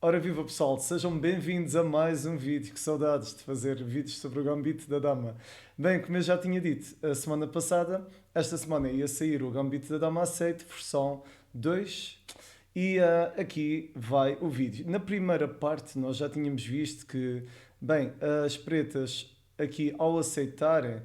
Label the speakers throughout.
Speaker 1: Ora viva pessoal, sejam bem-vindos a mais um vídeo. Que saudades de fazer vídeos sobre o Gambito da Dama. Bem, como eu já tinha dito a semana passada, esta semana ia sair o Gambito da Dama Aceite, versão 2, e aqui vai o vídeo. Na primeira parte nós já tínhamos visto que, bem, as pretas aqui ao aceitarem,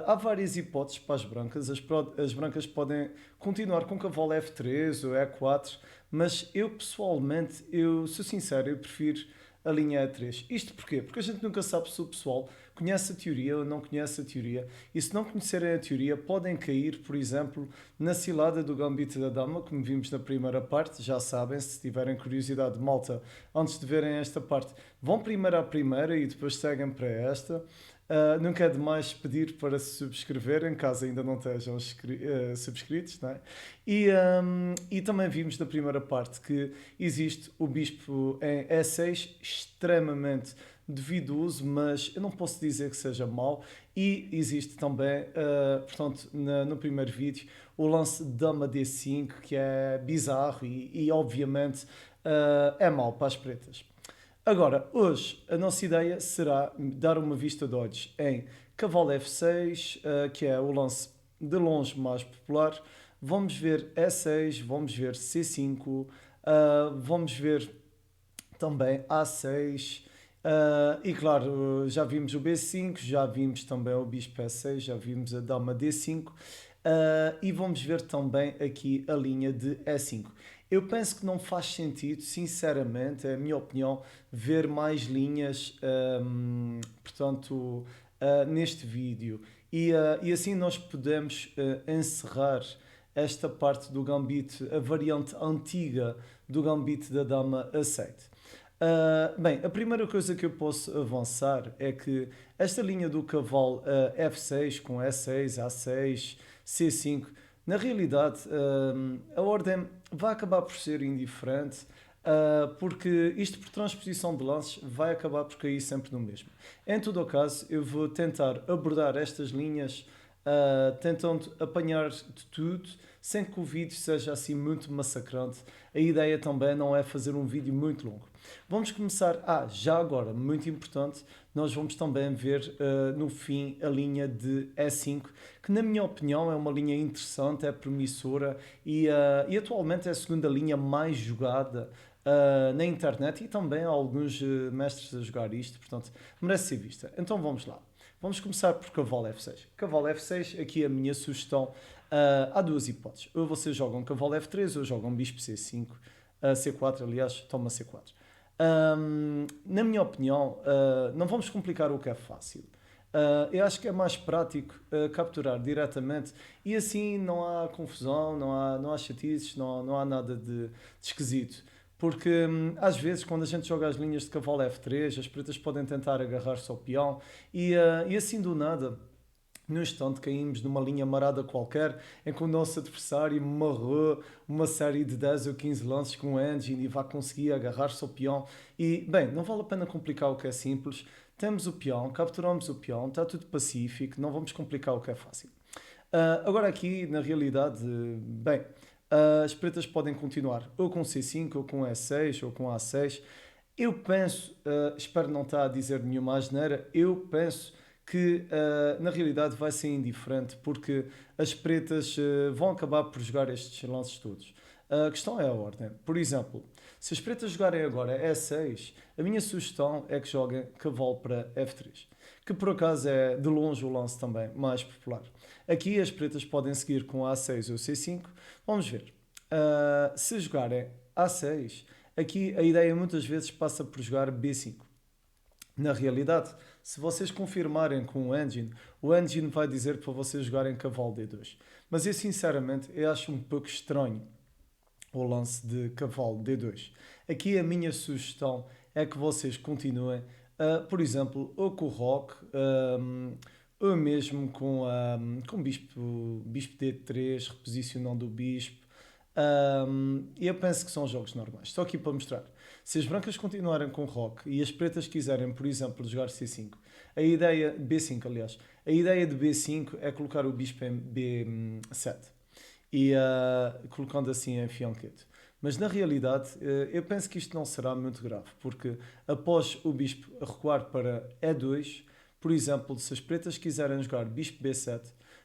Speaker 1: há várias hipóteses para as brancas. As brancas podem continuar com cavalo F3 ou E4, mas eu pessoalmente, eu sou sincero, eu prefiro a linha E3. Isto porquê? Porque a gente nunca sabe se o pessoal conhece a teoria ou não conhece a teoria. E se não conhecerem a teoria, podem cair, por exemplo, na cilada do Gambito da Dama, como vimos na primeira parte. Já sabem, se tiverem curiosidade, malta, antes de verem esta parte, vão primeiro à primeira e depois seguem para esta. Nunca é demais pedir para se subscreverem, caso ainda não estejam subscritos, não é? E também vimos na primeira parte que existe o bispo em E6 extremamente duvidoso, mas eu não posso dizer que seja mau. E existe também, portanto, no primeiro vídeo, o lance de dama D5, que é bizarro e obviamente, é mau para as pretas. Agora, hoje, a nossa ideia será dar uma vista de olhos em cavalo F6, que é o lance de longe mais popular. Vamos ver E6, vamos ver C5, vamos ver também A6, e claro, já vimos o B5, já vimos também o bispo E6, já vimos a dama D5, e vamos ver também aqui a linha de E5. Eu penso que não faz sentido, sinceramente, é a minha opinião, ver mais linhas, portanto, neste vídeo. E assim nós podemos encerrar esta parte do gambito, a variante antiga do gambito da dama aceite. Bem, a primeira coisa que eu posso avançar é que esta linha do cavalo F6 com E6, A6, C5, na realidade, a ordem vai acabar por ser indiferente, porque isto por transposição de lances vai acabar por cair sempre no mesmo. Em todo o caso, eu vou tentar abordar estas linhas, tentando apanhar de tudo, sem que o vídeo seja assim muito massacrante. A ideia também não é fazer um vídeo muito longo. Vamos começar, já agora, muito importante, nós vamos também ver no fim a linha de E5, que na minha opinião é uma linha interessante, é promissora e atualmente é a segunda linha mais jogada na internet e também há alguns mestres a jogar isto, portanto merece ser vista. Então vamos lá. Vamos começar por cavalo F6. Cavalo F6, aqui a minha sugestão, há duas hipóteses. Ou vocês jogam cavalo F3 ou jogam bispo C5, C4, aliás, toma C4. Na minha opinião, não vamos complicar o que é fácil. Eu acho que é mais prático capturar diretamente e assim não há confusão, não há chatices, não há nada de esquisito. Porque às vezes, quando a gente joga as linhas de cavalo F3, as pretas podem tentar agarrar-se ao peão e assim do nada, no instante, caímos numa linha marada qualquer em que o nosso adversário marrou uma série de 10 ou 15 lances com o engine e vai conseguir agarrar-se ao peão. E, bem, não vale a pena complicar o que é simples. Temos o peão, capturamos o peão, está tudo pacífico, não vamos complicar o que é fácil. Agora aqui, na realidade, bem, as pretas podem continuar ou com C5, ou com E6, ou com A6. Eu penso, espero não estar a dizer nenhuma asneira, eu penso que na realidade vai ser indiferente porque as pretas vão acabar por jogar estes lances todos. A questão é a ordem. Por exemplo, se as pretas jogarem agora E6, a minha sugestão é que joguem cavalo para F3, que por acaso é de longe o lance também mais popular. Aqui as pretas podem seguir com A6 ou C5. Vamos ver. Se jogarem A6, aqui a ideia muitas vezes passa por jogar B5. Na realidade, se vocês confirmarem com o engine vai dizer para vocês jogarem cavalo D2. Mas eu sinceramente eu acho um pouco estranho o lance de cavalo D2. Aqui a minha sugestão é que vocês continuem, por exemplo, ou com o roque, ou mesmo com bispo D3, reposicionando o bispo. Eu penso que são jogos normais. Estou aqui para mostrar. Se as brancas continuarem com roque e as pretas quiserem, por exemplo, jogar C5, a ideia, B5 aliás, a ideia de B5 é colocar o bispo em B7 e colocando assim em fianquete. Mas na realidade, eu penso que isto não será muito grave, porque após o bispo recuar para E2, por exemplo, se as pretas quiserem jogar bispo B7,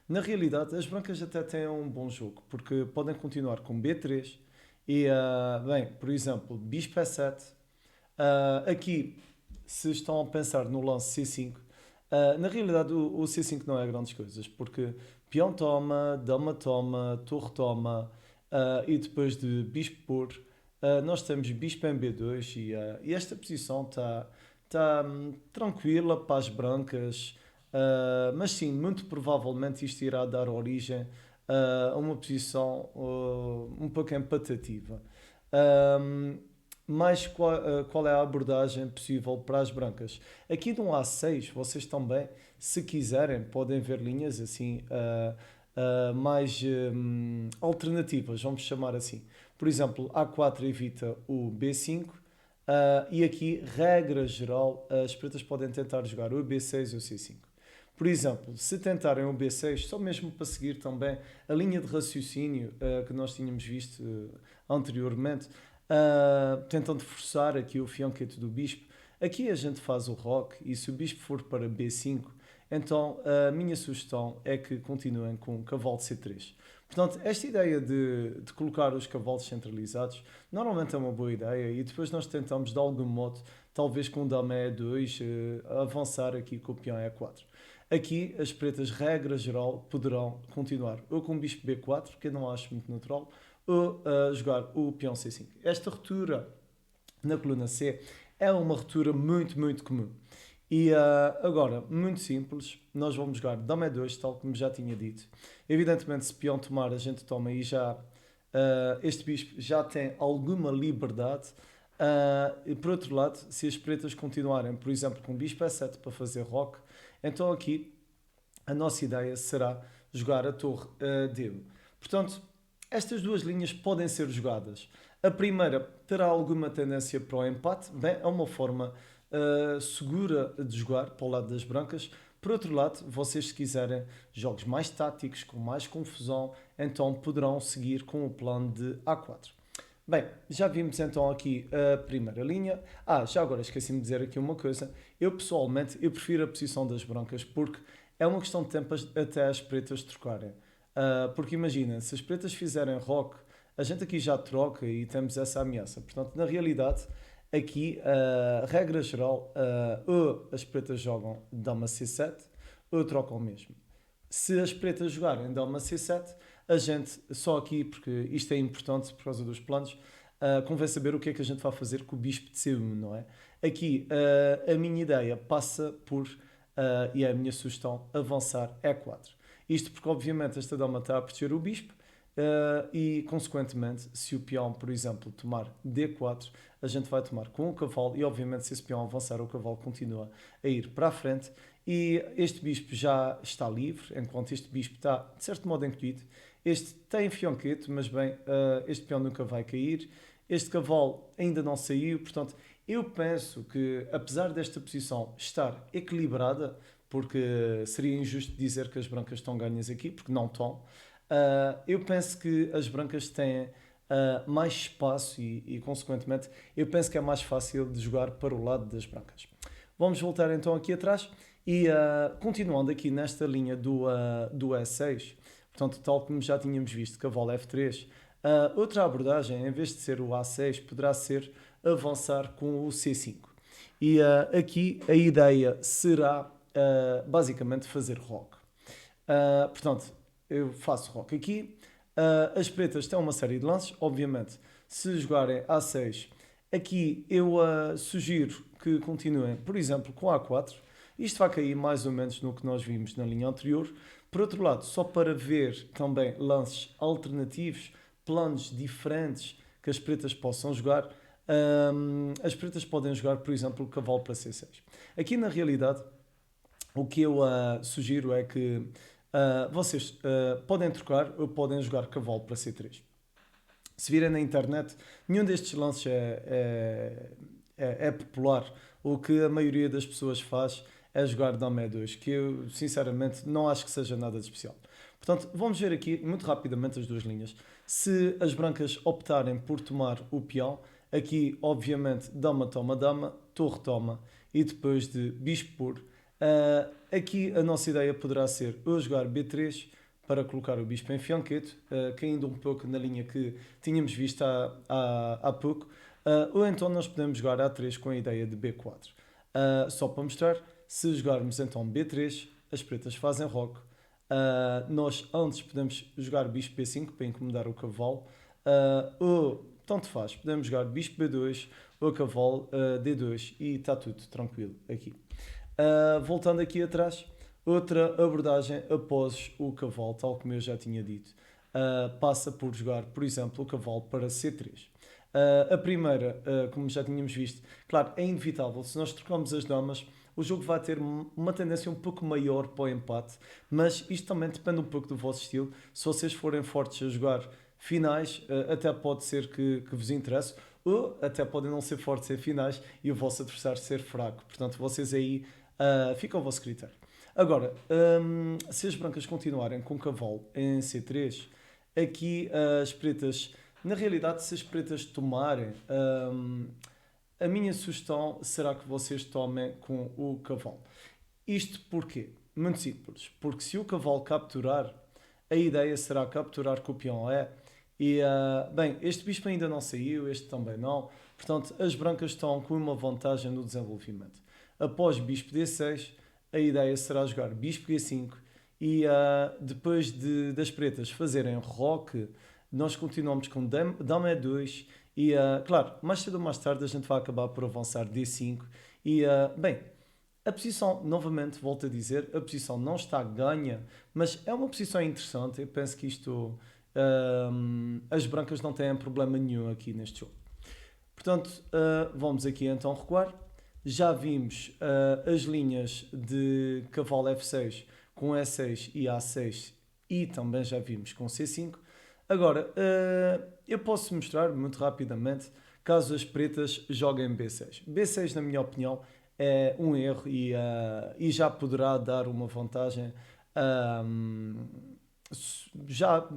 Speaker 1: na realidade as brancas até têm um bom jogo, porque podem continuar com B3 e, bem, por exemplo, bispo E7. Aqui, se estão a pensar no lance C5, na realidade o C5 não é grandes coisas, porque peão toma, dama toma, torre toma, e depois de bispo por, nós temos bispo em B2 e esta posição está tranquila para as brancas, mas sim, muito provavelmente isto irá dar origem a uma posição um pouco empatativa. Um, mas qual é a abordagem possível para as brancas? Aqui no A6, vocês também, se quiserem, podem ver linhas assim mais alternativas, vamos chamar assim. Por exemplo, A4 evita o B5 e aqui, regra geral, as pretas podem tentar jogar o B6 ou o C5. Por exemplo, se tentarem o B6, só mesmo para seguir também a linha de raciocínio que nós tínhamos visto anteriormente, tentando forçar aqui o fianquete do bispo. Aqui a gente faz o roque e se o bispo for para B5, então a minha sugestão é que continuem com o cavalo de C3. Portanto, esta ideia de colocar os cavalos centralizados normalmente é uma boa ideia e depois nós tentamos de algum modo, talvez com o dama E2, avançar aqui com o peão E4. Aqui as pretas, regra geral, poderão continuar ou com o bispo B4, que eu não acho muito natural, ou jogar o peão C5. Esta ruptura na coluna C é uma ruptura muito, muito comum. E agora, muito simples, nós vamos jogar dama E2, tal como já tinha dito. Evidentemente, se peão tomar, a gente toma e já este bispo já tem alguma liberdade. E por outro lado, se as pretas continuarem, por exemplo, com bispo E7 para fazer roque, então aqui a nossa ideia será jogar a torre D1. Portanto, estas duas linhas podem ser jogadas. A primeira terá alguma tendência para o empate, bem, é uma forma segura de jogar para o lado das brancas. Por outro lado, vocês se quiserem jogos mais táticos, com mais confusão, então poderão seguir com o plano de A4. Bem, já vimos então aqui a primeira linha. Já agora esqueci-me de dizer aqui uma coisa. Eu pessoalmente, eu prefiro a posição das brancas porque é uma questão de tempo até as pretas trocarem. Porque imagina, se as pretas fizerem rock, a gente aqui já troca e temos essa ameaça. Portanto, na realidade, aqui, regra geral, ou as pretas jogam dama C7 ou trocam mesmo. Se as pretas jogarem dama C7, a gente, só aqui, porque isto é importante por causa dos planos, convém saber o que é que a gente vai fazer com o bispo de C1, não é? Aqui, a minha ideia passa por, e é a minha sugestão, avançar E4. Isto porque, obviamente, esta dama está a proteger o bispo e, consequentemente, se o peão, por exemplo, tomar D4, a gente vai tomar com o cavalo e, obviamente, se esse peão avançar, o cavalo continua a ir para a frente e este bispo já está livre, enquanto este bispo está, de certo modo, encolhido. Este tem fionquete, mas bem, este peão nunca vai cair. Este cavalo ainda não saiu, portanto, eu penso que, apesar desta posição estar equilibrada, porque seria injusto dizer que as brancas estão ganhas aqui, porque não estão, eu penso que as brancas têm mais espaço e, consequentemente, eu penso que é mais fácil de jogar para o lado das brancas. Vamos voltar então aqui atrás e continuando aqui nesta linha do E6, portanto, tal como já tínhamos visto, cavalo F3, outra abordagem, em vez de ser o A6, poderá ser avançar com o C5. E aqui a ideia será basicamente fazer roque. Portanto, eu faço roque aqui. As pretas têm uma série de lances, obviamente, se jogarem A6, aqui eu sugiro que continuem, por exemplo, com A4. Isto vai cair mais ou menos no que nós vimos na linha anterior. Por outro lado, só para ver também lances alternativos, planos diferentes que as pretas possam jogar, as pretas podem jogar, por exemplo, o cavalo para C6. Aqui, na realidade, o que eu sugiro é que vocês podem trocar ou podem jogar cavalo para C3. Se virem na internet, nenhum destes lances é popular. O que a maioria das pessoas faz é jogar dama E2, que eu sinceramente não acho que seja nada de especial. Portanto, vamos ver aqui muito rapidamente as duas linhas. Se as brancas optarem por tomar o peão, aqui obviamente dama toma dama, torre toma e depois de bispo puro. Aqui a nossa ideia poderá ser eu jogar B3 para colocar o bispo em fianqueto, caindo um pouco na linha que tínhamos visto há pouco, ou então nós podemos jogar A3 com a ideia de B4. Só para mostrar, se jogarmos então B3, as pretas fazem roque. Nós antes podemos jogar bispo B5 para incomodar o cavalo, ou tanto faz, podemos jogar bispo B2 ou cavalo D2 e está tudo tranquilo aqui. Voltando aqui atrás, outra abordagem após o cavalo, tal como eu já tinha dito, passa por jogar, por exemplo, o cavalo para C3. A primeira, como já tínhamos visto, claro, é inevitável, se nós trocamos as damas, o jogo vai ter uma tendência um pouco maior para o empate, mas isto também depende um pouco do vosso estilo. Se vocês forem fortes a jogar finais, até pode ser que vos interesse, ou até podem não ser fortes em finais e o vosso adversário ser fraco. Portanto, vocês aí fica ao vosso critério. Agora, se as brancas continuarem com o cavalo em C3, aqui as pretas, na realidade, se as pretas tomarem, a minha sugestão será que vocês tomem com o cavalo. Isto porquê? Muito simples. Porque se o cavalo capturar, a ideia será capturar com o peão E. E, bem, este bispo ainda não saiu, este também não. Portanto, as brancas estão com uma vantagem no desenvolvimento. Após bispo D6, a ideia será jogar bispo G5 e depois das pretas fazerem roque, nós continuamos com dama E2 e, claro, mais cedo ou mais tarde a gente vai acabar por avançar D5 e, bem, a posição, novamente, volto a dizer, a posição não está ganha, mas é uma posição interessante. Eu penso que isto, as brancas não têm problema nenhum aqui neste jogo. Portanto, vamos aqui então recuar. Já vimos as linhas de cavalo F6 com E6 e A6 e também já vimos com C5. Agora, eu posso mostrar muito rapidamente caso as pretas joguem B6. B6, na minha opinião, é um erro e já poderá dar uma vantagem já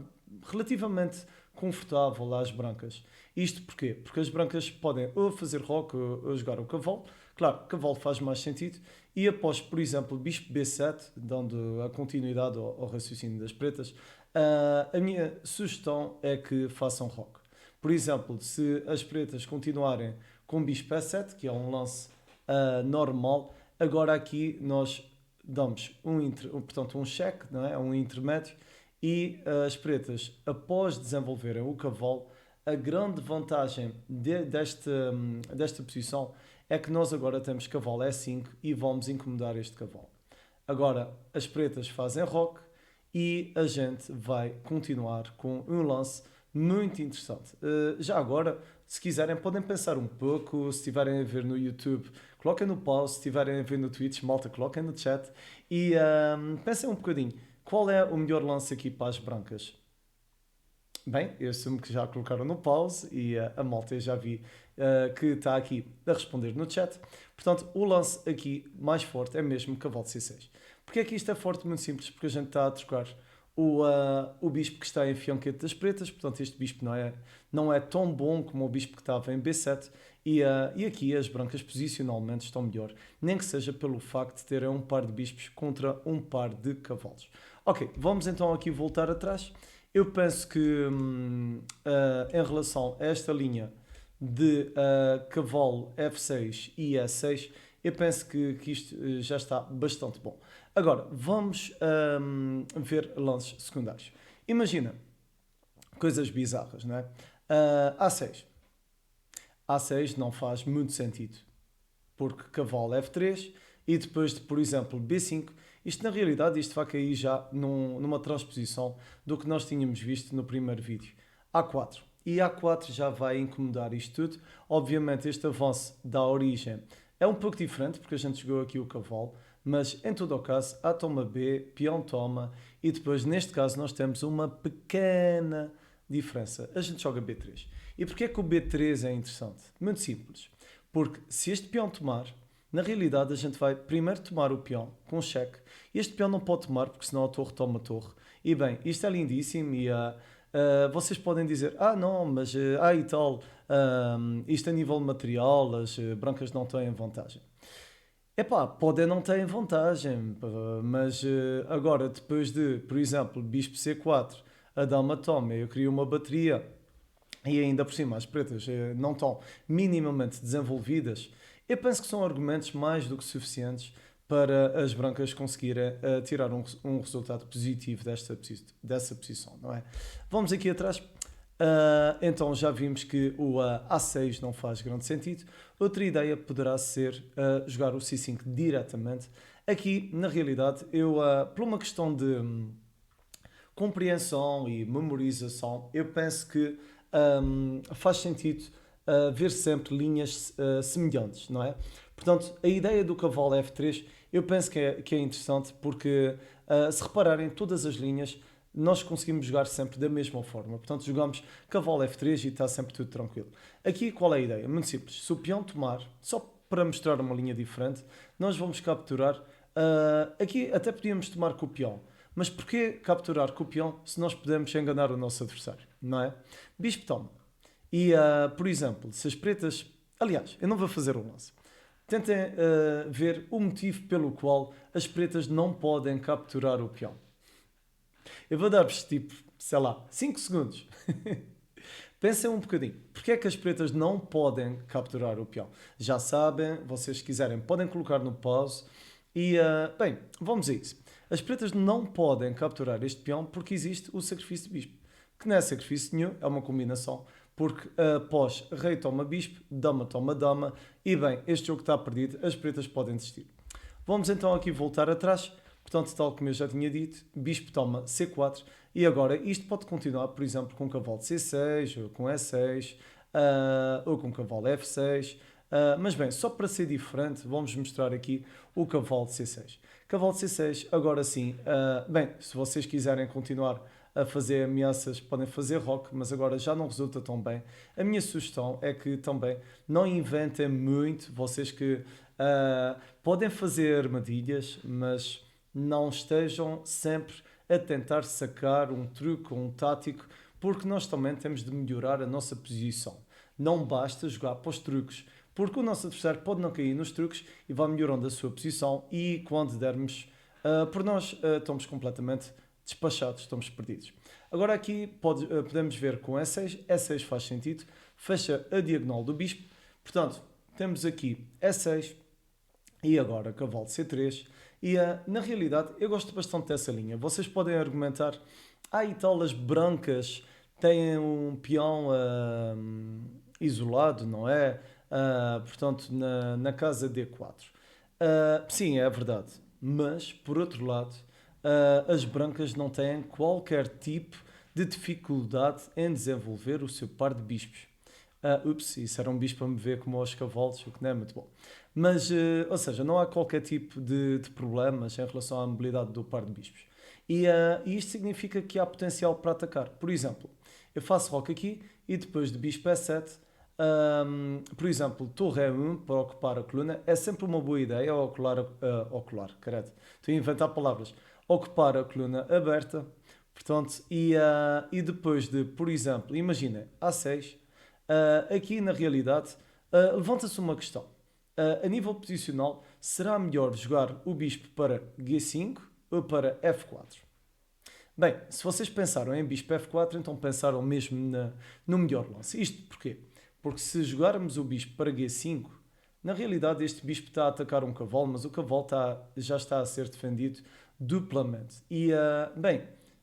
Speaker 1: relativamente confortável às brancas. Isto porquê? Porque as brancas podem ou fazer roque ou jogar o cavalo. Claro, o cavalo faz mais sentido. E após, por exemplo, bispo B7, dando a continuidade ao raciocínio das pretas, a minha sugestão é que façam roque. Por exemplo, se as pretas continuarem com bispo E7, que é um lance normal, agora aqui nós damos portanto, um cheque, não é? Um intermédio, e as pretas, após desenvolverem o cavalo, a grande vantagem desta posição é que nós agora temos cavalo E5 e vamos incomodar este cavalo. Agora as pretas fazem roque e a gente vai continuar com um lance muito interessante. Já agora, se quiserem, podem pensar um pouco. Se estiverem a ver no YouTube, coloquem no pause. Se estiverem a ver no Twitch, malta, coloquem no chat e pensem um bocadinho. Qual é o melhor lance aqui para as brancas? Bem, eu assumo que já colocaram no pause e a malta eu já vi que está aqui a responder no chat. Portanto, o lance aqui mais forte é mesmo cavalo C6. Porque é que isto é forte? Muito simples, porque a gente está a trocar o bispo que está em fianquete das pretas, portanto este bispo não é tão bom como o bispo que estava em B7 e aqui as brancas posicionalmente estão melhor, nem que seja pelo facto de terem um par de bispos contra um par de cavalos. Ok, vamos então aqui voltar atrás. Eu penso que em relação a esta linha de cavalo F6 e E6, eu penso que isto já está bastante bom. Agora, vamos ver lances secundários. Imagina, coisas bizarras, não é? A6. A6 não faz muito sentido, porque cavalo F3 e depois de, por exemplo, B5, isto na realidade isto vai cair já numa transposição do que nós tínhamos visto no primeiro vídeo. A4. E A4 já vai incomodar isto tudo. Obviamente este avanço da origem é um pouco diferente, porque a gente jogou aqui o cavalo, mas em todo o caso, A toma B, peão toma, e depois neste caso nós temos uma pequena diferença. A gente joga B3. E porquê é que o B3 é interessante? Muito simples. Porque se este peão tomar, na realidade a gente vai primeiro tomar o peão com cheque. Este peão não pode tomar porque senão a torre toma a torre. E bem, isto é lindíssimo e Vocês podem dizer, não, mas e tal, isto a nível material, as brancas não têm vantagem. Epá, podem não ter vantagem, pá, mas agora, depois de, por exemplo, bispo C4, a dama toma, eu crio uma bateria e ainda por cima as pretas não estão minimamente desenvolvidas, eu penso que são argumentos mais do que suficientes para as brancas conseguirem tirar um resultado positivo dessa posição, não é? Vamos aqui atrás. Então já vimos que o A6 não faz grande sentido. Outra ideia poderá ser jogar o C5 diretamente. Aqui, na realidade, eu, por uma questão de compreensão e memorização, eu penso que faz sentido ver sempre linhas semelhantes, não é? Portanto, a ideia do cavalo F3 eu penso que é interessante porque, se repararem, todas as linhas nós conseguimos jogar sempre da mesma forma. Portanto, jogamos cavalo F3 e está sempre tudo tranquilo. Aqui, qual é a ideia? Muito simples. Se o peão tomar, só para mostrar uma linha diferente, nós vamos capturar. Aqui até podíamos tomar com o peão. Mas porquê capturar com o peão se nós podemos enganar o nosso adversário? Não é? Bispo toma. E, por exemplo, se as pretas... Aliás, eu não vou fazer o lance. Tentem ver o motivo pelo qual as pretas não podem capturar o peão. Eu vou dar-vos tipo, sei lá, 5 segundos. Pensem um bocadinho. Porquê é que as pretas não podem capturar o peão? Já sabem, vocês se quiserem podem colocar no pause. E, bem, vamos a isso. As pretas não podem capturar este peão porque existe o sacrifício de bispo. Que não é sacrifício nenhum, é uma combinação. Porque após rei toma bispo, dama toma dama. E bem, este jogo está perdido, as pretas podem desistir. Vamos então aqui voltar atrás. Portanto, tal como eu já tinha dito, bispo toma C4 e agora isto pode continuar, por exemplo, com cavalo de C6 ou com E6 ou com cavalo F6. Mas bem, só para ser diferente, vamos mostrar aqui o cavalo de C6. Cavalo de C6, agora sim, bem, se vocês quiserem continuar a fazer ameaças, podem fazer roque, mas agora já não resulta tão bem. A minha sugestão é que também não inventem muito, vocês que podem fazer armadilhas, mas não estejam sempre a tentar sacar um truque ou um tático, porque nós também temos de melhorar a nossa posição. Não basta jogar para os truques, porque o nosso adversário pode não cair nos truques e vai melhorando a sua posição e quando dermos por nós, estamos completamente despachados, estamos perdidos. Agora aqui podemos ver com E6, E6 faz sentido, fecha a diagonal do bispo, portanto, temos aqui E6 e agora cavalo de C3. E na realidade eu gosto bastante dessa linha. Vocês podem argumentar, e tal, as brancas têm um peão isolado, não é? Portanto, na casa D4. Sim, é verdade. Mas, por outro lado, as brancas não têm qualquer tipo de dificuldade em desenvolver o seu par de bispos. Isso era um bispo a me ver como aos cavalos, o que não é muito bom. Mas, ou seja, não há qualquer tipo de problemas em relação à mobilidade do par de bispos. E isto significa que há potencial para atacar. Por exemplo, eu faço roque aqui e depois de bispo E7, por exemplo, torre E1 para ocupar a coluna é sempre uma boa ideia, credo, estou a inventar palavras, ocupar a coluna aberta, portanto, e depois de, por exemplo, imagina, A6, aqui na realidade levanta-se uma questão. A nível posicional, será melhor jogar o bispo para G5 ou para F4? Bem, se vocês pensaram em bispo F4, então pensaram mesmo no melhor lance. Isto porquê? Porque se jogarmos o bispo para G5, na realidade este bispo está a atacar um cavalo, mas o cavalo já está a ser defendido duplamente. E, bem,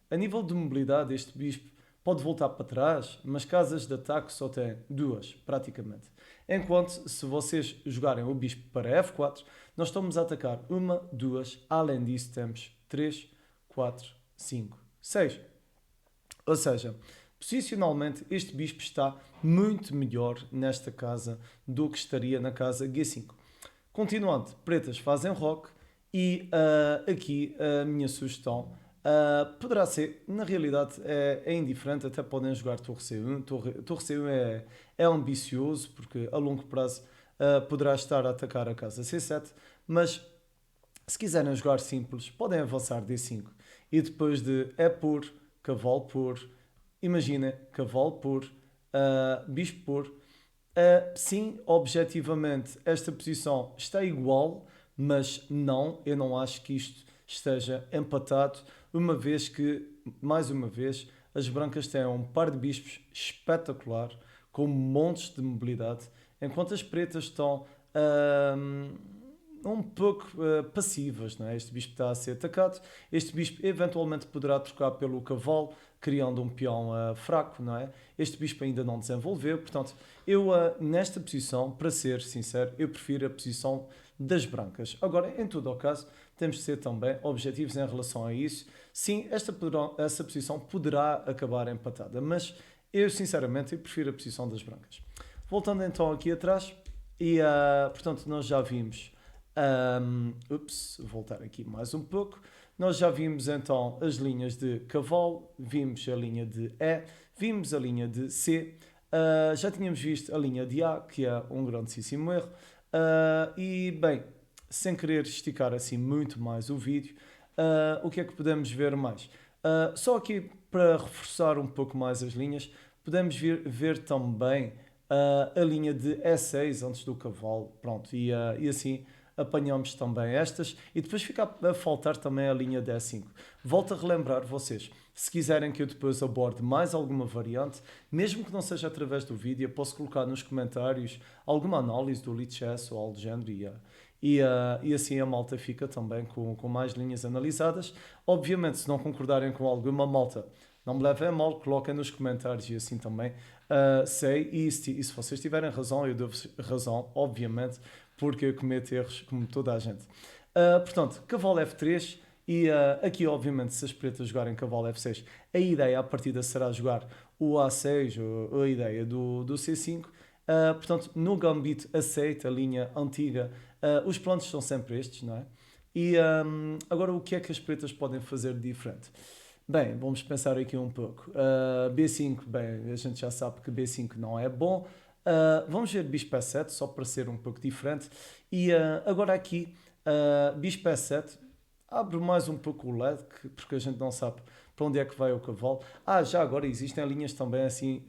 Speaker 1: a nível de mobilidade, este bispo pode voltar para trás, mas casas de ataque só tem duas, praticamente. Enquanto, se vocês jogarem o bispo para F4, nós estamos a atacar uma, duas, além disso temos 3, 4, 5, 6. Ou seja, posicionalmente este bispo está muito melhor nesta casa do que estaria na casa G5. Continuando, pretas fazem roque e aqui a minha sugestão poderá ser, na realidade é indiferente, até podem jogar torre C1. Torre C1 é ambicioso porque a longo prazo poderá estar a atacar a casa C7, mas se quiserem jogar simples, podem avançar D5 e depois de é por, cavalo por, imagina, cavalo por, bispo por. Sim, objetivamente, esta posição está igual, mas não, eu não acho que isto esteja empatado, uma vez que, mais uma vez, as brancas têm um par de bispos espetacular, com montes de mobilidade, enquanto as pretas estão ahm, um pouco passivas, não é? Este bispo está a ser atacado, este bispo eventualmente poderá trocar pelo cavalo, criando um peão fraco, não é? Este bispo ainda não desenvolveu, portanto, eu nesta posição, para ser sincero, eu prefiro a posição das brancas. Agora, em todo o caso, temos de ser também objetivos em relação a isso. Sim, essa posição poderá acabar empatada, mas eu sinceramente eu prefiro a posição das brancas. Voltando então aqui atrás, e portanto nós já vimos, voltar aqui mais um pouco, nós já vimos então as linhas de cavalo, vimos a linha de E, vimos a linha de C, já tínhamos visto a linha de A, que é um grandíssimo erro, e bem, sem querer esticar assim muito mais o vídeo, o que é que podemos ver mais? Só aqui para reforçar um pouco mais as linhas, podemos ver também a linha de E6 antes do cavalo, pronto, e assim apanhamos também estas, e depois fica a faltar também a linha de E5. Volto a relembrar vocês, se quiserem que eu depois aborde mais alguma variante, mesmo que não seja através do vídeo, eu posso colocar nos comentários alguma análise do Lichess ou algo do género, e assim a malta fica também com mais linhas analisadas. Obviamente, se não concordarem com alguma malta, não me levem a mal, coloquem nos comentários e assim também sei. E se vocês tiverem razão, eu dou-vos razão, obviamente, porque eu cometo erros como toda a gente. Portanto, cavalo F3 e aqui, obviamente, se as pretas jogarem cavalo F6, a ideia à partida será jogar o A6 ou a ideia do C5. Portanto, no gambito aceita a linha antiga, os planos são sempre estes, não é? E agora, o que é que as pretas podem fazer de diferente? Bem, vamos pensar aqui um pouco. B5, bem, a gente já sabe que B5 não é bom. Vamos ver Bispo E7, só para ser um pouco diferente. E agora aqui, Bispo E7, abre mais um pouco o leque, porque a gente não sabe para onde é que vai o cavalo. Já agora existem linhas também assim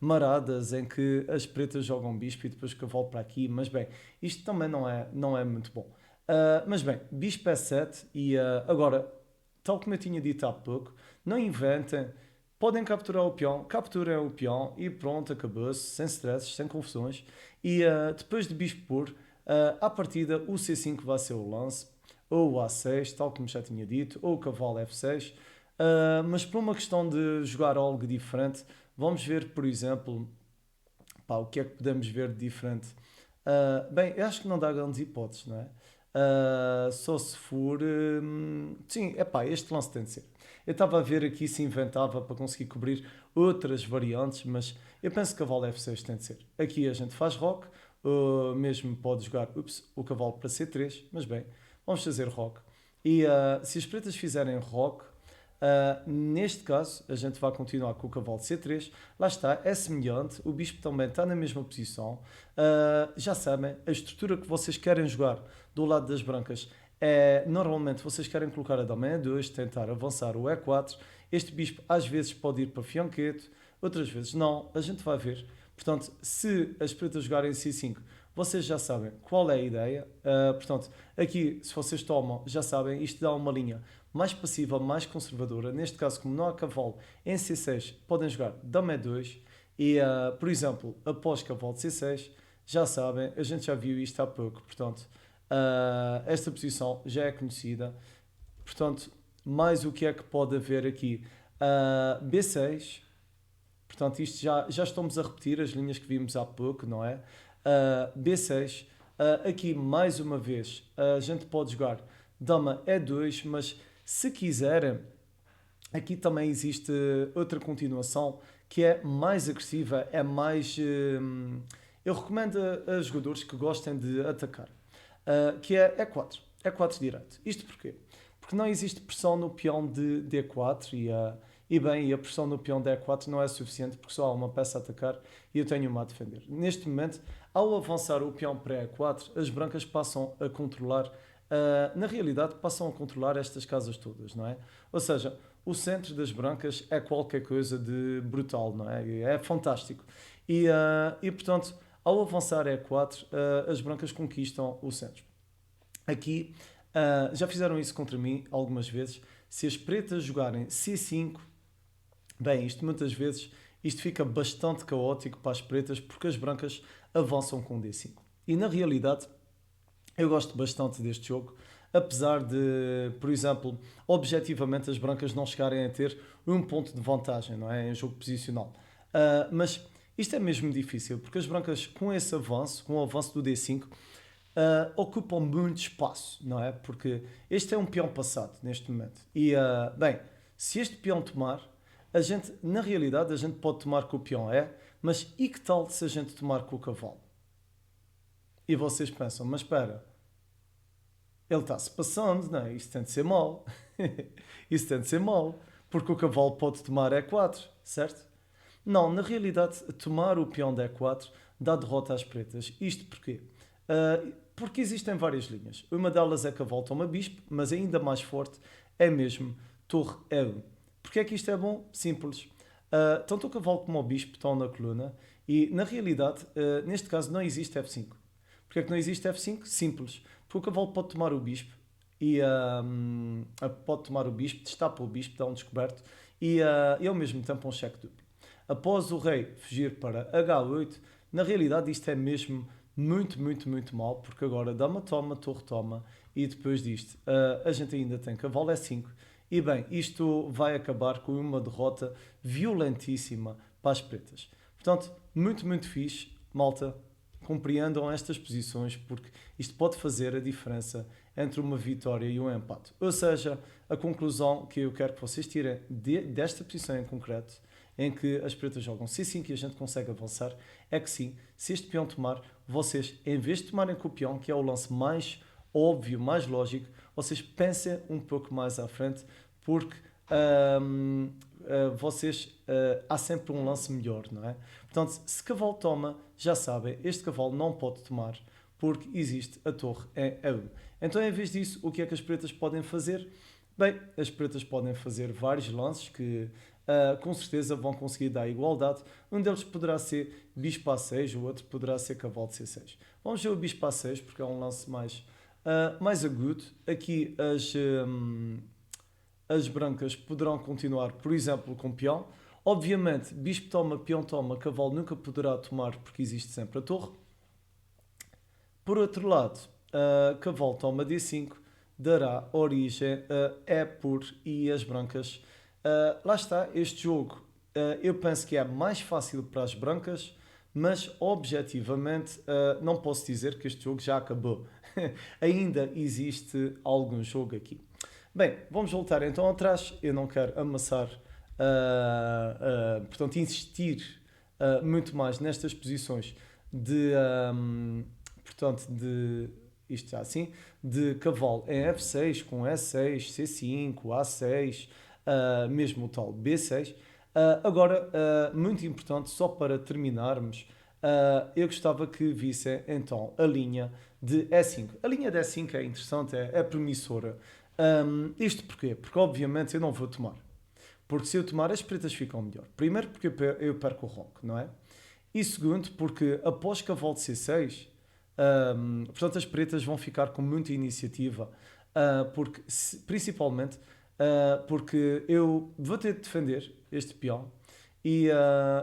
Speaker 1: maradas em que as pretas jogam bispo e depois o cavalo para aqui, mas bem, isto também não é muito bom. Mas bem, bispo E7 e agora, tal como eu tinha dito há pouco, não inventem, podem capturar o peão, capturem o peão e pronto, acabou-se, sem stresses, sem confusões. E depois de bispo puro, à partida o C5 vai ser o lance, ou o A6, tal como já tinha dito, ou o cavalo F6. Mas por uma questão de jogar algo diferente, vamos ver, por exemplo, o que é que podemos ver de diferente. Bem, eu acho que não dá grandes hipóteses, não é? Só se for. Sim, este lance tem de ser. Eu estava a ver aqui se inventava para conseguir cobrir outras variantes, mas eu penso que cavalo F6 tem de ser. Aqui a gente faz rock, mesmo pode jogar o cavalo para C3, mas bem, vamos fazer rock. E se as pretas fizerem rock, neste caso, a gente vai continuar com o cavalo C3. Lá está, é semelhante. O bispo também está na mesma posição. Já sabem, a estrutura que vocês querem jogar do lado das brancas é normalmente vocês querem colocar a dama em E2, tentar avançar o E4. Este bispo às vezes pode ir para fianqueto, outras vezes não. A gente vai ver. Portanto, se as pretas jogarem C5, vocês já sabem qual é a ideia. Portanto, aqui, se vocês tomam, já sabem, isto dá uma linha mais passiva, mais conservadora. Neste caso, como não há cavalo em C6, podem jogar dama E2 e, por exemplo, após cavalo de C6, já sabem, a gente já viu isto há pouco, portanto, esta posição já é conhecida. Portanto, mais o que é que pode haver aqui? B6, portanto, isto já estamos a repetir as linhas que vimos há pouco, não é? B6, aqui mais uma vez, a gente pode jogar dama E2, mas se quiserem, aqui também existe outra continuação que é mais agressiva, é mais. Eu recomendo a jogadores que gostem de atacar, que é E4. E4 direto. Isto porquê? Porque não existe pressão no peão de D4 e a pressão no peão de E4 não é suficiente porque só há uma peça a atacar e eu tenho uma a defender. Neste momento, ao avançar o peão para E4, as brancas passam a controlar, na realidade, passam a controlar estas casas todas, não é? Ou seja, o centro das brancas é qualquer coisa de brutal, não é? É fantástico. E portanto, ao avançar E4, as brancas conquistam o centro. Aqui, já fizeram isso contra mim algumas vezes. Se as pretas jogarem C5, bem, isto muitas vezes isto fica bastante caótico para as pretas porque as brancas avançam com D5. E na realidade, eu gosto bastante deste jogo, apesar de, por exemplo, objetivamente as brancas não chegarem a ter um ponto de vantagem, não é? Em jogo posicional. Mas isto é mesmo difícil, porque as brancas com esse avanço, com o avanço do D5, ocupam muito espaço, não é? Porque este é um peão passado neste momento. Bem, se este peão tomar, a gente, na realidade, a gente pode tomar com o peão E, mas e que tal se a gente tomar com o cavalo? E vocês pensam, mas espera, ele está-se passando, não é? Isso tem de ser mau. Isso tem de ser mau, porque o cavalo pode tomar E4, certo? Não, na realidade, tomar o peão de E4 dá derrota às pretas. Isto porquê? Porque existem várias linhas. Uma delas é cavalo toma bispo, mas ainda mais forte é mesmo torre E1. Porquê é que isto é bom? Simples. Tanto o cavalo como o bispo estão na coluna e, na realidade, neste caso não existe F5. Porquê é que não existe F5? Simples. Porque o cavalo pode tomar o bispo pode tomar o bispo, destapa o bispo, dá um descoberto e ao mesmo tempo um cheque duplo. Após o rei fugir para H8, na realidade isto é mesmo muito, muito, muito mal, porque agora dama toma, torre toma e depois disto a gente ainda tem cavalo E5 e bem, isto vai acabar com uma derrota violentíssima para as pretas. Portanto, muito, muito fixe, malta, compreendam estas posições porque isto pode fazer a diferença entre uma vitória e um empate. Ou seja, a conclusão que eu quero que vocês tirem desta posição em concreto, em que as pretas jogam C5 e a gente consegue avançar, é que sim, se este peão tomar, vocês, em vez de tomarem com o peão, que é o lance mais óbvio, mais lógico, vocês pensem um pouco mais à frente, porque há sempre um lance melhor, não é? Portanto, se cavalo toma, já sabem, este cavalo não pode tomar, porque existe a torre em E1. Então, em vez disso, o que é que as pretas podem fazer? Bem, as pretas podem fazer vários lances que com certeza vão conseguir dar igualdade. Um deles poderá ser bispo A6, o outro poderá ser cavalo de C6. Vamos ver o bispo A6 porque é um lance mais agudo. Aqui as brancas poderão continuar, por exemplo, com peão. Obviamente, bispo toma, peão toma, cavalo nunca poderá tomar porque existe sempre a torre. Por outro lado, cavalo toma D5 dará origem a E por e as brancas. Lá está, este jogo eu penso que é mais fácil para as brancas, mas objetivamente não posso dizer que este jogo já acabou. Ainda existe algum jogo aqui. Bem, vamos voltar então atrás. Eu não quero amassar, portanto, insistir muito mais nestas posições de isto já assim, de cavalo em F6, com E6, C5, A6, mesmo o tal B6. Agora, muito importante, só para terminarmos, eu gostava que vissem então a linha de E5. A linha de E5 é interessante, é promissora. Isto porquê? Porque obviamente eu não vou tomar. Porque se eu tomar, as pretas ficam melhor. Primeiro porque eu perco o roque, não é? E segundo porque após cavalo de C6, portanto as pretas vão ficar com muita iniciativa, porque, principalmente porque eu vou ter de defender este peão e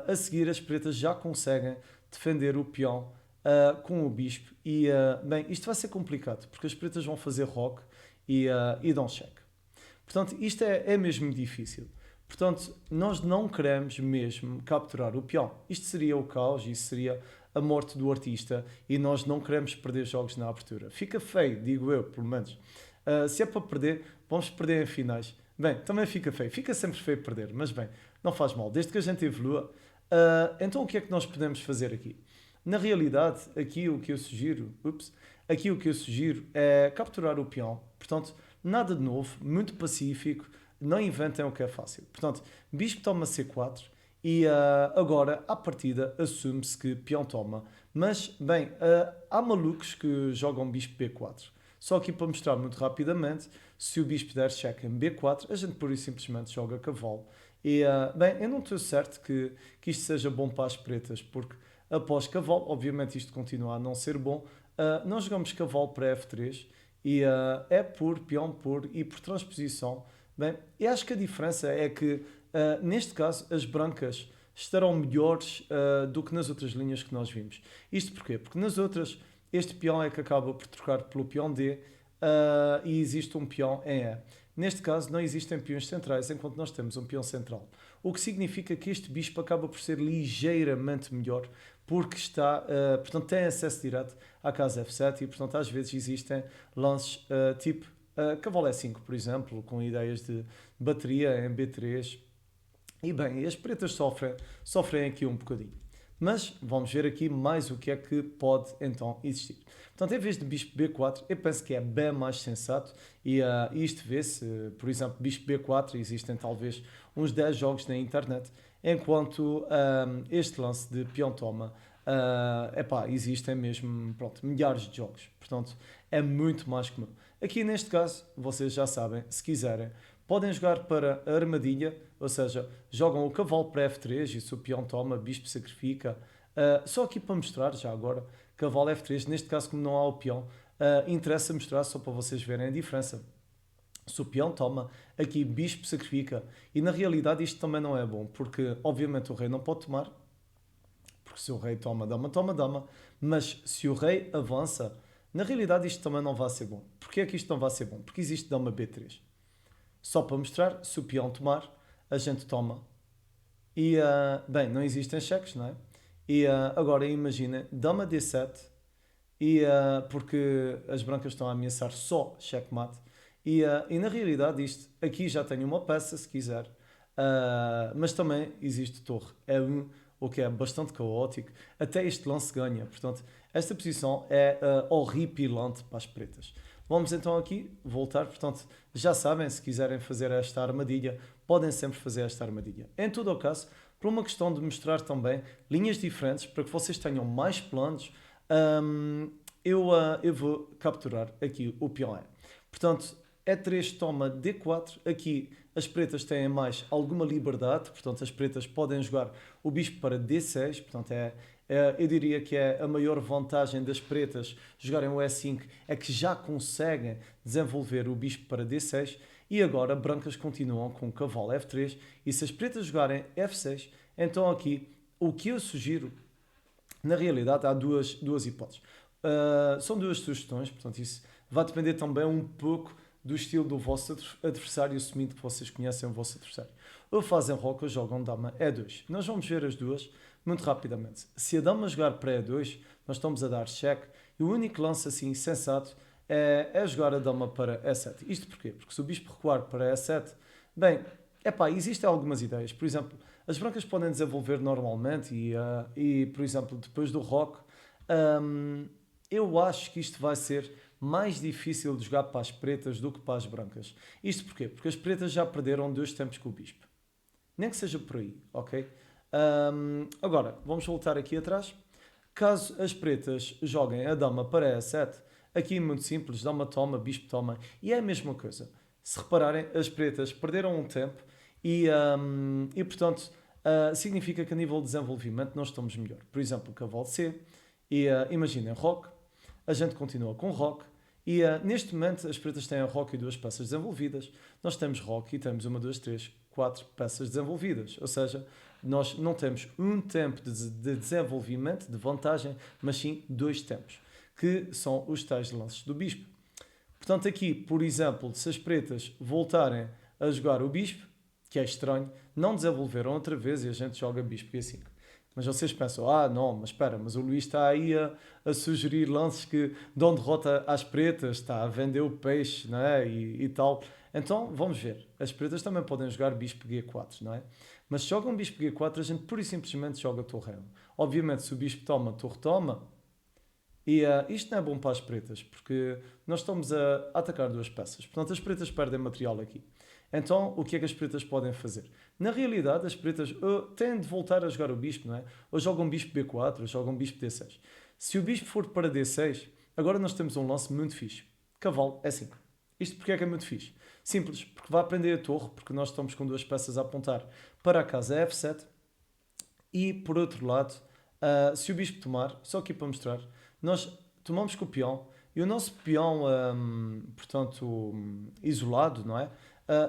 Speaker 1: a seguir as pretas já conseguem defender o peão com o bispo bem, isto vai ser complicado porque as pretas vão fazer roque e dão cheque. Portanto, isto é mesmo difícil. Portanto, nós não queremos mesmo capturar o peão. Isto seria o caos, isso seria a morte do artista e nós não queremos perder jogos na abertura. Fica feio, digo eu, pelo menos. Se é para perder, vamos perder em finais. Bem, também fica feio. Fica sempre feio perder, mas bem, não faz mal. Desde que a gente evolua. Então o que é que nós podemos fazer aqui? Na realidade, aqui o que eu sugiro é capturar o peão. Portanto, nada de novo, muito pacífico, não inventem o que é fácil. Portanto, bispo toma C4 e agora, à partida, assume-se que peão toma. Mas, bem, há malucos que jogam bispo B4. Só aqui para mostrar muito rapidamente, se o bispo der cheque em B4, a gente pura e simplesmente joga cavalo. E, bem, eu não estou certo que isto seja bom para as pretas, porque após cavalo, obviamente isto continua a não ser bom, nós jogamos cavalo para F3 e é por peão por e por transposição. Bem, eu acho que a diferença é que, neste caso, as brancas estarão melhores do que nas outras linhas que nós vimos. Isto porquê? Porque nas outras, este peão é que acaba por trocar pelo peão D e existe um peão em E. Neste caso, não existem peões centrais, enquanto nós temos um peão central. O que significa que este bispo acaba por ser ligeiramente melhor, porque está, portanto, tem acesso direto à casa F7 e, portanto, às vezes existem lances tipo cavalo E5, por exemplo, com ideias de bateria em B3. E bem, as pretas sofrem aqui um bocadinho. Mas vamos ver aqui mais o que é que pode então existir. Portanto, em vez de bispo B4, eu penso que é bem mais sensato e isto vê-se, por exemplo, bispo B4, existem talvez uns 10 jogos na internet, enquanto este lance de peão toma, existem mesmo, pronto, milhares de jogos. Portanto, é muito mais comum. Aqui neste caso, vocês já sabem, se quiserem, podem jogar para a armadilha, ou seja, jogam o cavalo para F3 e se o peão toma, bispo sacrifica. Só aqui para mostrar, já agora, cavalo F3, neste caso como não há o peão, interessa mostrar só para vocês verem a diferença. Se o peão toma, aqui bispo sacrifica. E na realidade isto também não é bom, porque obviamente o rei não pode tomar, porque se o rei toma dama, mas se o rei avança, na realidade isto também não vai ser bom. Porquê é que isto não vai ser bom? Porque existe dama B3. Só para mostrar, se o peão tomar, a gente toma. E, bem, não existem cheques, não é? E agora imagina, dama D7, e, porque as brancas estão a ameaçar só checkmate. E na realidade isto, aqui já tenho uma peça, se quiser, mas também existe torre. É o que é bastante caótico. Até este lance ganha. Portanto, esta posição é horripilante para as pretas. Vamos então aqui voltar, portanto, já sabem, se quiserem fazer esta armadilha, podem sempre fazer esta armadilha. Em todo o caso, por uma questão de mostrar também linhas diferentes, para que vocês tenham mais planos, eu vou capturar aqui o peão E. Portanto, E3 toma D4, aqui as pretas têm mais alguma liberdade, portanto as pretas podem jogar o bispo para D6, portanto eu diria que é a maior vantagem das pretas jogarem o E5, é que já conseguem desenvolver o bispo para D6, e agora brancas continuam com o cavalo F3, e se as pretas jogarem F6, então aqui o que eu sugiro, na realidade há duas hipóteses. São duas sugestões, portanto isso vai depender também um pouco do estilo do vosso adversário, assumindo que vocês conhecem o vosso adversário. Ou fazem roca ou jogam dama E2. Nós vamos ver as duas muito rapidamente. Se a dama jogar para E2, nós estamos a dar cheque, e o único lance assim sensato é jogar a dama para E7. Isto porquê? Porque se o bispo recuar para E7, bem, existem algumas ideias. Por exemplo, as brancas podem desenvolver normalmente e por exemplo, depois do roque, eu acho que isto vai ser mais difícil de jogar para as pretas do que para as brancas. Isto porquê? Porque as pretas já perderam 2 tempos com o bispo. Nem que seja por aí, ok? Agora, vamos voltar aqui atrás. Caso as pretas joguem a dama para E7, aqui é muito simples, dama toma, bispo toma, e é a mesma coisa. Se repararem, as pretas perderam um tempo e portanto, significa que a nível de desenvolvimento nós estamos melhor. Por exemplo, o cavalo C, e imaginem roque, a gente continua com roque, e neste momento as pretas têm a roque e 2 peças desenvolvidas. Nós temos roque e temos 1, 2, 3, 4 peças desenvolvidas. Ou seja, nós não temos um tempo de desenvolvimento, de vantagem, mas sim 2 tempos, que são os tais lances do bispo. Portanto, aqui, por exemplo, se as pretas voltarem a jogar o bispo, que é estranho, não desenvolveram outra vez e a gente joga bispo G5. Mas vocês pensam, não, mas espera, mas o Luís está aí a sugerir lances que dão derrota às pretas, está a vender o peixe, não é? E tal. Então, vamos ver. As pretas também podem jogar bispo G4, não é? Mas se jogam bispo G4, a gente pura e simplesmente joga torre E1. Obviamente, se o bispo toma, torre toma. E isto não é bom para as pretas, porque nós estamos a atacar 2 peças. Portanto, as pretas perdem material aqui. Então, o que é que as pretas podem fazer? Na realidade, as pretas têm de voltar a jogar o bispo, não é? Ou jogam bispo B4, ou jogam bispo D6. Se o bispo for para D6, agora nós temos um lance muito fixe, cavalo E5. Isto porque é que é muito fixe? Simples, porque vai prender a torre, porque nós estamos com duas peças a apontar para a casa F7 e, por outro lado, se o bispo tomar, só aqui para mostrar, nós tomamos com o peão e o nosso peão, portanto, isolado, não é?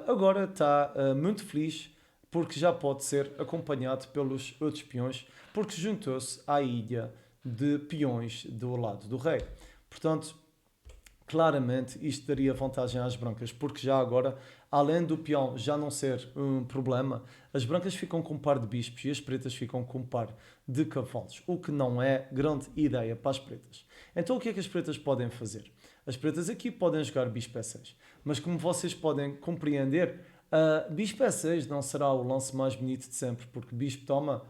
Speaker 1: Agora está muito feliz porque já pode ser acompanhado pelos outros peões, porque juntou-se à ilha de peões do lado do rei. Portanto, claramente isto daria vantagem às brancas, porque já agora, além do peão já não ser um problema, as brancas ficam com um par de bispos e as pretas ficam com um par de cavalos, o que não é grande ideia para as pretas. Então o que é que as pretas podem fazer? As pretas aqui podem jogar bispo E6, mas como vocês podem compreender, bispo E6 não será o lance mais bonito de sempre, porque bispo toma,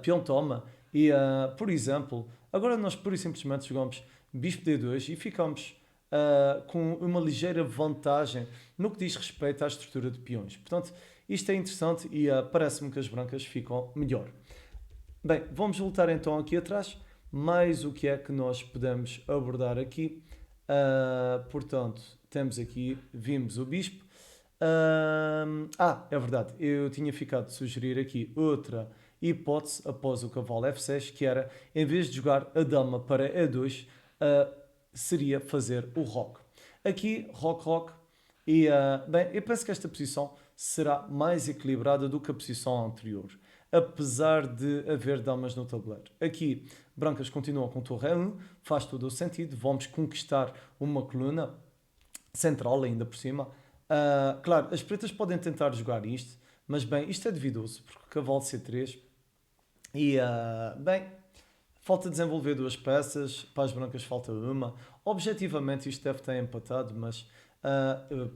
Speaker 1: peão toma, e por exemplo, agora nós pura e simplesmente jogamos bispo D2 e ficamos com uma ligeira vantagem no que diz respeito à estrutura de peões. Portanto, isto é interessante e parece-me que as brancas ficam melhor. Bem, vamos voltar então aqui atrás. Mais o que é que nós podemos abordar aqui? Portanto, temos aqui, vimos o bispo. É verdade, eu tinha ficado de sugerir aqui outra hipótese após o cavalo F6, que era, em vez de jogar a dama para E2, seria fazer o roque. Aqui, roque, e bem, eu penso que esta posição será mais equilibrada do que a posição anterior, apesar de haver damas no tabuleiro. Aqui, brancas continuam com torre E1, faz todo o sentido, vamos conquistar uma coluna central ainda por cima. Claro, as pretas podem tentar jogar isto, mas bem, isto é duvidoso, porque cavalo C3 e, bem, falta desenvolver duas peças, para as brancas falta uma. Objetivamente isto deve estar empatado, mas,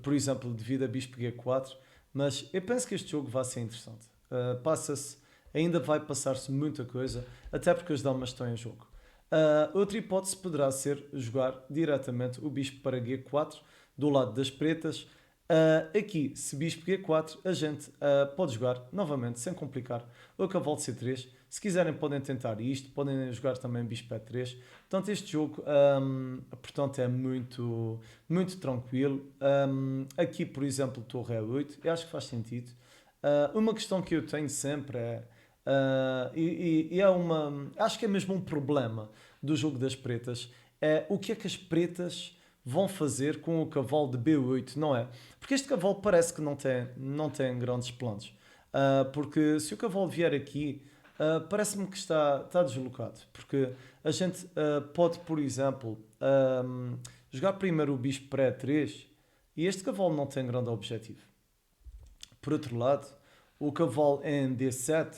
Speaker 1: por exemplo, devido a bispo G4, mas eu penso que este jogo vai ser interessante. Passa-se, ainda vai passar-se muita coisa, até porque as damas estão em jogo. Outra hipótese poderá ser jogar diretamente o bispo para G4, do lado das pretas. Aqui, se bispo G4, a gente pode jogar novamente, sem complicar, o cavalo C3. Se quiserem podem tentar isto, podem jogar também bispo E3. Portanto, este jogo portanto, é muito, muito tranquilo. Aqui, por exemplo, torre E8, eu acho que faz sentido. Uma questão que eu tenho sempre é, e é uma, acho que é mesmo um problema do jogo das pretas, é o que é que as pretas vão fazer com o cavalo de B8, não é? Porque este cavalo parece que não tem grandes planos. Porque se o cavalo vier aqui, parece-me que está deslocado. Porque a gente pode, por exemplo, jogar primeiro o bispo para E3 e este cavalo não tem grande objetivo. Por outro lado, o cavalo em D7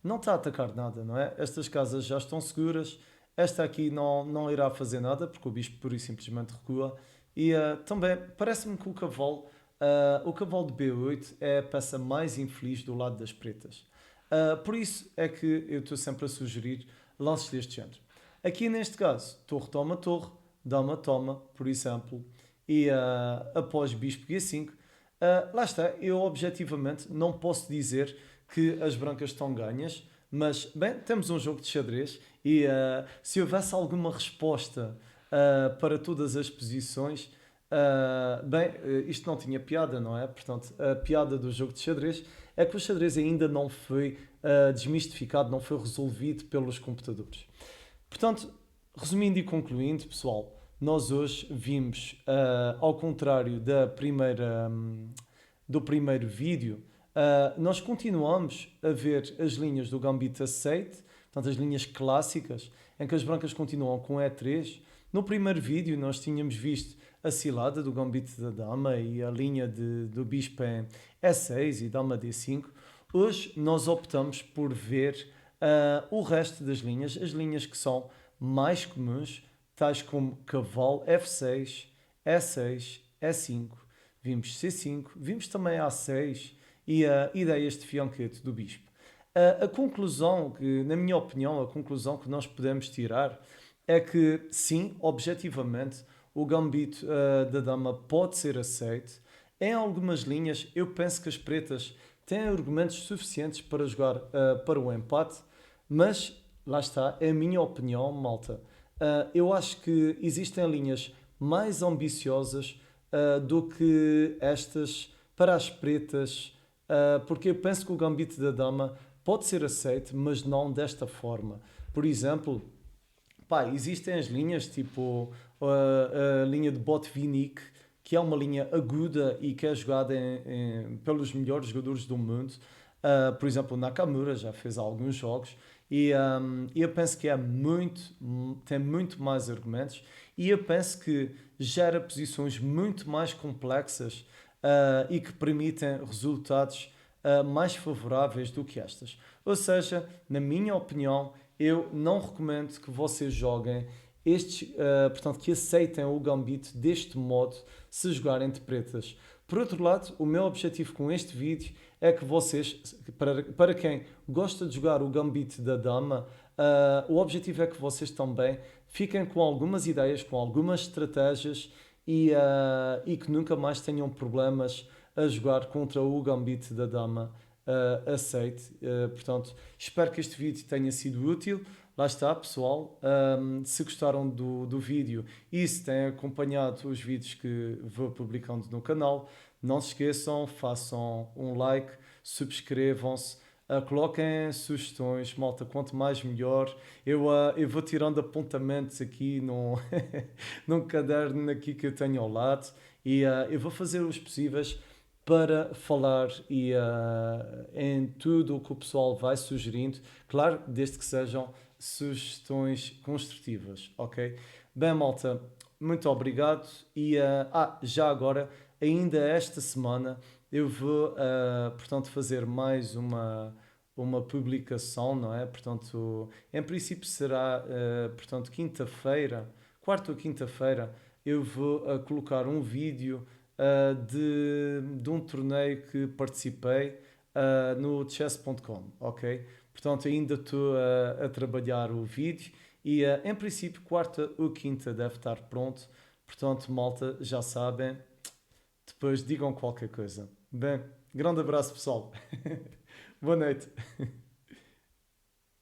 Speaker 1: não está a atacar nada, não é? Estas casas já estão seguras. Esta aqui não irá fazer nada, porque o bispo pura e simplesmente recua. E também parece-me que o cavalo de B8 é a peça mais infeliz do lado das pretas. Por isso é que eu estou sempre a sugerir lances deste género. Aqui neste caso, torre, dama toma, por exemplo, e após bispo G5, lá está, eu objetivamente não posso dizer que as brancas estão ganhas, mas, bem, temos um jogo de xadrez e se houvesse alguma resposta para todas as posições, bem, isto não tinha piada, não é? Portanto, a piada do jogo de xadrez é que o xadrez ainda não foi desmistificado, não foi resolvido pelos computadores. Portanto, resumindo e concluindo, pessoal, nós hoje vimos, ao contrário do primeiro vídeo, nós continuamos a ver as linhas do Gambito aceite, portanto as linhas clássicas, em que as brancas continuam com E3. No primeiro vídeo nós tínhamos visto a cilada do Gambito da Dama e a linha do Bispo em E6 e Dama D5. Hoje nós optamos por ver o resto das linhas, as linhas que são mais comuns, tais como Cavalo F6, E6, E5, vimos C5, vimos também A6 e ideias de fianquete do Bispo. A conclusão que, na minha opinião, a conclusão que nós podemos tirar é que, sim, objetivamente, o Gambito da Dama pode ser aceito. Em algumas linhas, eu penso que as pretas têm argumentos suficientes para jogar para o empate, mas, lá está, é a minha opinião, malta. Eu acho que existem linhas mais ambiciosas do que estas para as pretas, porque eu penso que o Gambito da Dama pode ser aceito, mas não desta forma. Por exemplo, pá, existem as linhas tipo a linha de Botvinnik, que é uma linha aguda e que é jogada pelos melhores jogadores do mundo. Por exemplo, o Nakamura já fez alguns jogos e eu penso que tem muito mais argumentos e eu penso que gera posições muito mais complexas e que permitem resultados mais favoráveis do que estas. Ou seja, na minha opinião, eu não recomendo que vocês joguem portanto, que aceitem o gambito deste modo se jogarem de pretas. Por outro lado, o meu objetivo com este vídeo é que vocês, para quem gosta de jogar o gambito da dama, o objetivo é que vocês também fiquem com algumas ideias, com algumas estratégias e que nunca mais tenham problemas a jogar contra o gambito da dama aceite. Portanto, espero que este vídeo tenha sido útil. Lá está, pessoal. Se gostaram do vídeo e se têm acompanhado os vídeos que vou publicando no canal, não se esqueçam, façam um like, subscrevam-se, coloquem sugestões, malta, quanto mais melhor. Eu vou tirando apontamentos aqui num caderno aqui que eu tenho ao lado e eu vou fazer os possíveis para falar em tudo o que o pessoal vai sugerindo, claro, desde que sejam sugestões construtivas, ok? Bem, malta, muito obrigado e já agora, ainda esta semana, eu vou, portanto, fazer mais uma publicação, não é? Portanto, em princípio será, portanto, quinta-feira, quarta ou quinta-feira, eu vou colocar um vídeo de um torneio que participei no chess.com, ok? Portanto, ainda estou a trabalhar o vídeo e, em princípio, quarta ou quinta deve estar pronto. Portanto, malta, já sabem, depois digam qualquer coisa. Bem, grande abraço, pessoal. Boa noite.